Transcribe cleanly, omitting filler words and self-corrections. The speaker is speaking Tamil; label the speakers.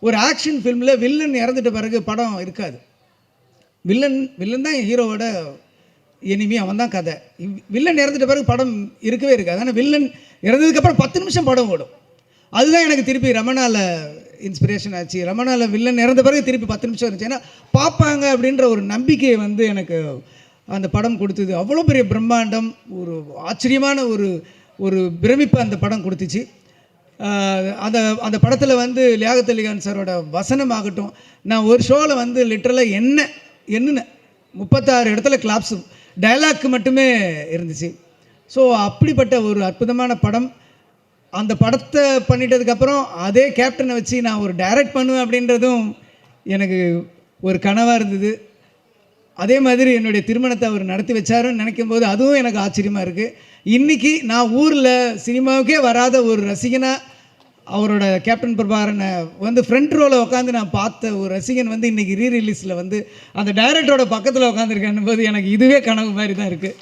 Speaker 1: ஒரு ஆக்ஷன் ஃபிலிமில் வில்லன் இறந்துட்ட பிறகு படம் இருக்காது. வில்லன் தான் ஹீரோவோட எனிமி, அவன் தான் கதை. வில்லன் இறந்துட்ட பிறகு படம் இருக்கவே இருக்காது. ஆனால் வில்லன் இறந்ததுக்கப்புறம் 10 நிமிஷம் படம் ஓடும். அதுதான் எனக்கு திருப்பி ரமணாவில் இன்ஸ்பிரேஷன் ஆச்சு. ரமணாவில் வில்லன் இறந்த பிறகு திருப்பி 10 நிமிஷம் இருந்துச்சு. ஏன்னா பார்ப்பாங்க அப்படின்ற ஒரு நம்பிக்கையை வந்து எனக்கு அந்த படம் கொடுத்தது. அவ்வளோ பெரிய பிரம்மாண்டம், ஒரு ஆச்சரியமான ஒரு பிரமிப்பை அந்த படம் கொடுத்துச்சு. அந்த படத்தில் வந்து லியாகத் அலி கான் சாரோட வசனம் ஆகட்டும், நான் ஒரு ஷோவில் வந்து லிட்டரலாக என்னன்னு 36 இடத்துல கிளாப்ஸு டைலாக்கு மட்டுமே இருந்துச்சு. ஸோ அப்படிப்பட்ட ஒரு அற்புதமான படம். அந்த படத்தை பண்ணிட்டதுக்கப்புறம் அதே கேப்டனை வச்சு நான் ஒரு டைரக்ட் பண்ணுவேன் அப்படின்றதும் எனக்கு ஒரு கனவாக இருந்தது. அதே மாதிரி என்னுடைய திருமணத்தை அவர் நடத்தி வச்சாருன்னு நினைக்கும் போது அதுவும் எனக்கு ஆச்சரியமாக இருக்குது. இன்றைக்கி நான் ஊரில் சினிமாவுக்கே வராத ஒரு ரசிகனாக அவரோட கேப்டன் பிரபாகரனை வந்து ஃப்ரண்ட் ரோவில் உட்காந்து நான் பார்த்த ஒரு ரசிகன் வந்து இன்றைக்கி ரீரிலீஸில் வந்து அந்த டைரக்டரோட பக்கத்தில் உட்காந்துருக்கேன் போது எனக்கு இதுவே கனவு மாதிரி தான் இருக்குது.